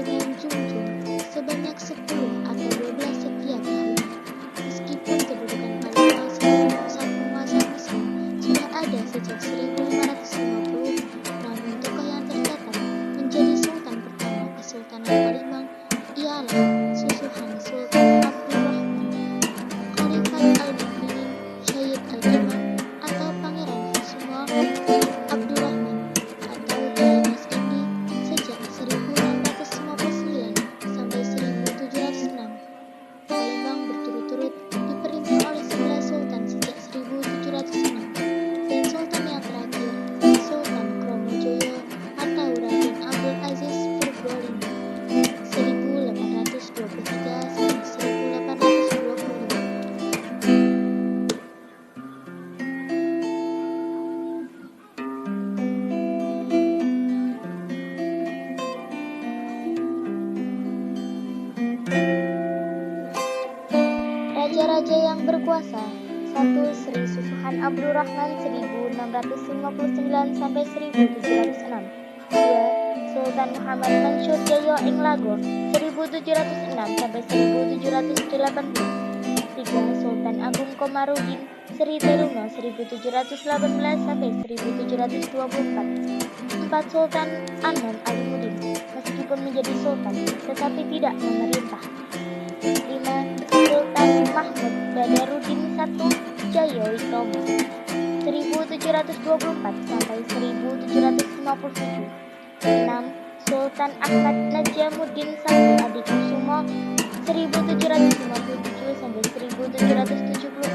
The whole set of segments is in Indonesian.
dengan junjung sebanyak 10 atau 12 setiap tahun. Meskipun kedudukan Palembang sebagai pusat penguasaan Islam sudah ada sejak 1550, namun tokoh yang tercatat menjadi sultan pertama Kesultanan Palembang ialah susuhan Sultan Abdurrahman Khalifat Al-Mukminin Syed Al-Imam atau Pangeran Kusumo Abdurrahman atau Jaya Mas Indi sejak 1659 sampai 1706. Palembang berturut-turut diperintah oleh 11 sultan sejak 1706, dan sultan yang terakhir Sultan Kromojoyo atau Raden Abdul Aziz Purbalingga 1823 sampai 1825. Raja-raja yang berkuasa: 1. Sri Susuhan Abdurrahman 1659 sampai 1706. 2. Sultan Muhammad Mansur Jaya ing Lagor 1706 sampai 1718. 3. Sultan Agung Komarudin Sri Teruno 1718 sampai 1724. 4. Sultan Anom Alimuddin meskipun menjadi sultan tetapi tidak memerintah. 5. Sultan Mahmud Badaruddin I Jaya Wikromo 1724 sampai 1757. 6. Sultan Ahmad Najamuddin I Adikusumo 1757 sampai 1776.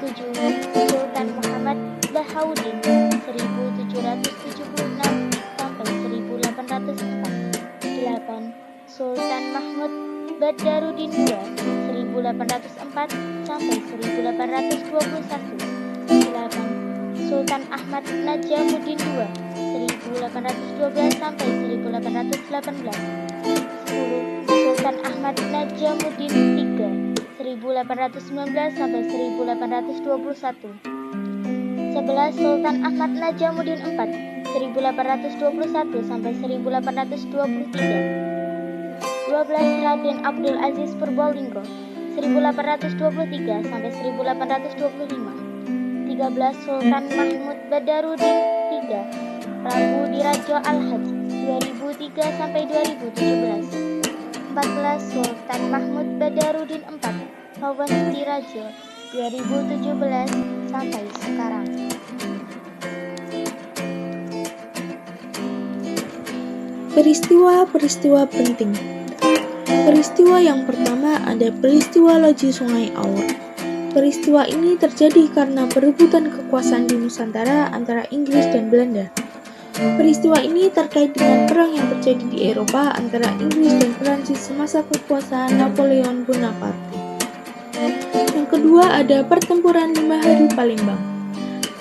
7. Sultan Muhammad Bahauddin 1776 sampai 1804. 8. Sultan Mahmud Badaruddin II 1804 sampai 1821. 8. Sultan Ahmad Najamuddin II 1812 sampai 1818. 10. Sultan Ahmad Najamuddin III 1819 sampai 1821. 11. Sultan Ahmad Najamuddin IV 1821 sampai 1823. 12. Raden Abdul Aziz Purbalingga 1823 sampai 1825. 13. Sultan Mahmud Badaruddin III Prabu Diraja Al-Hajj 2003 sampai 2017. 14. Sultan Mahmud Badaruddin IV Pawas Diraja 2017 sampai sekarang. Peristiwa-peristiwa penting. Peristiwa yang pertama ada peristiwa Loji Sungai Aur. Peristiwa ini terjadi karena perebutan kekuasaan di Nusantara antara Inggris dan Belanda. Peristiwa ini terkait dengan perang yang terjadi di Eropa antara Inggris dan Prancis semasa kekuasaan Napoleon Bonaparte. Yang kedua ada pertempuran 5 hari Palembang.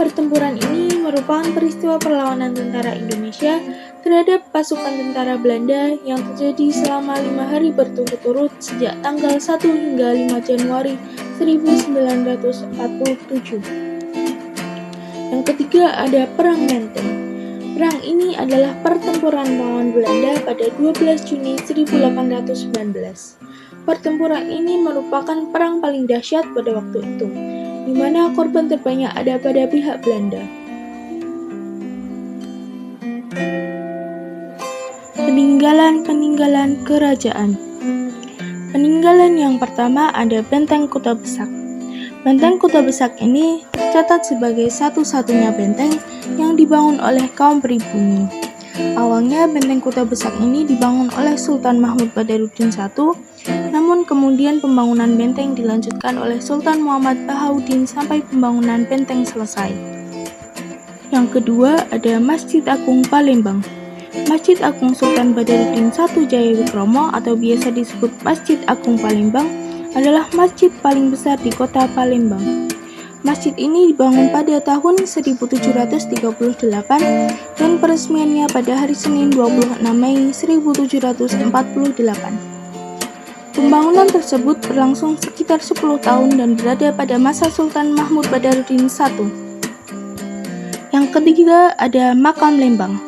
Pertempuran ini merupakan peristiwa perlawanan tentara Indonesia terhadap pasukan tentara Belanda yang terjadi selama 5 hari berturut-turut sejak tanggal 1 hingga 5 Januari 1947. Yang ketiga ada Perang Menteng. Perang ini adalah pertempuran melawan Belanda pada 12 Juni 1819. Pertempuran ini merupakan perang paling dahsyat pada waktu itu, di mana korban terbanyak ada pada pihak Belanda. Peninggalan kerajaan. Peninggalan yang pertama ada Benteng Kota Besak. Benteng Kota Besak ini tercatat sebagai satu-satunya benteng yang dibangun oleh kaum pribumi. Awalnya benteng Kota Besak ini dibangun oleh Sultan Mahmud Badaruddin I, namun kemudian pembangunan benteng dilanjutkan oleh Sultan Muhammad Bahauddin sampai pembangunan benteng selesai. Yang kedua ada Masjid Agung Palembang. Masjid Agung Sultan Badaruddin I Jaya Wikromo atau biasa disebut Masjid Agung Palembang adalah masjid paling besar di kota Palembang. Masjid ini dibangun pada tahun 1738 dan peresmiannya pada hari Senin 26 Mei 1748. Pembangunan tersebut berlangsung sekitar 10 tahun dan berada pada masa Sultan Mahmud Badaruddin I. Yang ketiga ada Makam Lembang.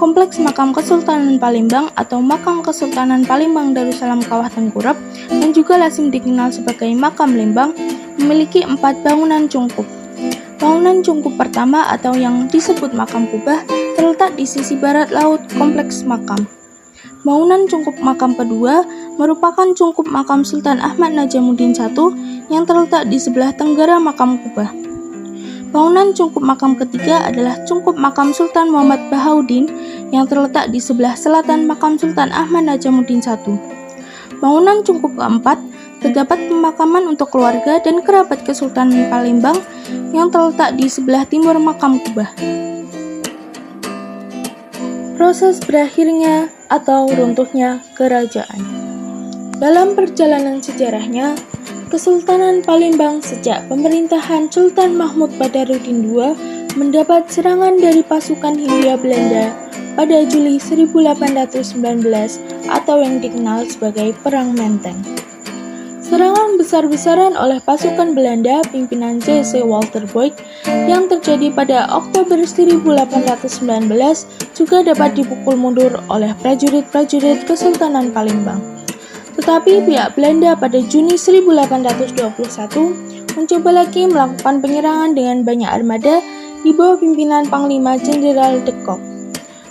Kompleks Makam Kesultanan Palembang atau Makam Kesultanan Palembang Darussalam Kawah Tengkurap yang juga lazim dikenal sebagai Makam Lembang memiliki 4 bangunan cungkup. Bangunan cungkup pertama atau yang disebut Makam Kubah terletak di sisi barat laut kompleks makam. Bangunan cungkup makam kedua merupakan cungkup makam Sultan Ahmad Najamuddin I yang terletak di sebelah tenggara Makam Kubah. Bangunan cungkup makam ketiga adalah cungkup makam Sultan Muhammad Bahauddin yang terletak di sebelah selatan makam Sultan Ahmad Najamuddin I. Bangunan cungkup keempat terdapat pemakaman untuk keluarga dan kerabat Kesultanan Palembang yang terletak di sebelah timur Makam Kubah. Proses berakhirnya atau runtuhnya kerajaan. Dalam perjalanan sejarahnya, Kesultanan Palembang sejak pemerintahan Sultan Mahmud Badarudin II mendapat serangan dari pasukan Hindia Belanda pada Juli 1819 atau yang dikenal sebagai Perang Menteng. Serangan besar-besaran oleh pasukan Belanda pimpinan J.C. Walter Boyd yang terjadi pada Oktober 1819 juga dapat dipukul mundur oleh prajurit-prajurit Kesultanan Palembang. Tetapi pihak Belanda pada Juni 1821 mencoba lagi melakukan penyerangan dengan banyak armada di bawah pimpinan Panglima Jenderal de Kock.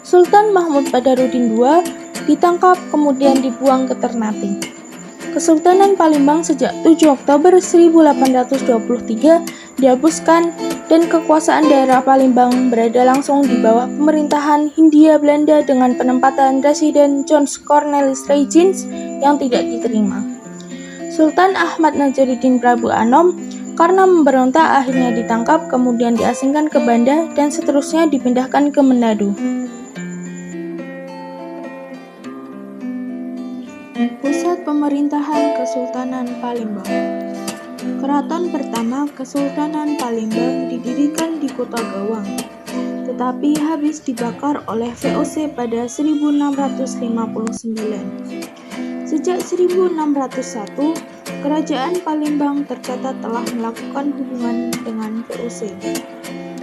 Sultan Mahmud Badarudin II ditangkap kemudian dibuang ke Ternate. Kesultanan Palembang sejak 7 Oktober 1823 dihapuskan dan kekuasaan daerah Palembang berada langsung di bawah pemerintahan Hindia Belanda dengan penempatan Residen John Cornelis Reijns yang tidak diterima. Sultan Ahmad Najamuddin Prabu Anom karena memberontak akhirnya ditangkap kemudian diasingkan ke Banda dan seterusnya dipindahkan ke Manado. Pusat pemerintahan Kesultanan Palembang. Keraton pertama Kesultanan Palembang didirikan di Kota Gawang, tetapi habis dibakar oleh VOC pada 1659. Sejak 1601, Kerajaan Palembang tercatat telah melakukan hubungan dengan VOC.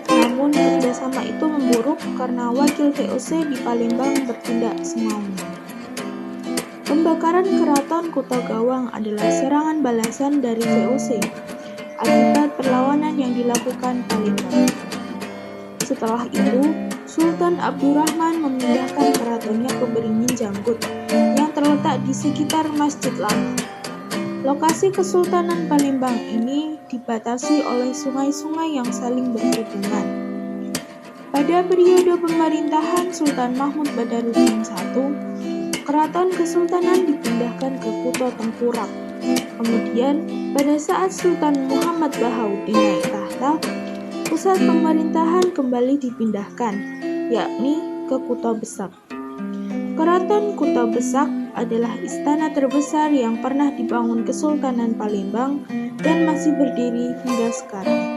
Namun kerjasama itu memburuk karena wakil VOC di Palembang bertindak semaunya. Pembakaran Keraton Kota Gawang adalah serangan balasan dari VOC akibat perlawanan yang dilakukan Palembang. Setelah itu, Sultan Abdurrahman memindahkan keratonnya ke Beringin Janggut yang terletak di sekitar Masjid Lama. Lokasi Kesultanan Palembang ini dibatasi oleh sungai-sungai yang saling berhubungan. Pada periode pemerintahan Sultan Mahmud Badarudin I, Keraton Kesultanan dipindahkan ke Kuto Tengkurap. Kemudian, pada saat Sultan Muhammad Bahauddin naik tahta, pusat pemerintahan kembali dipindahkan, yakni ke Kuto Besak. Keraton Kuto Besak adalah istana terbesar yang pernah dibangun Kesultanan Palembang dan masih berdiri hingga sekarang.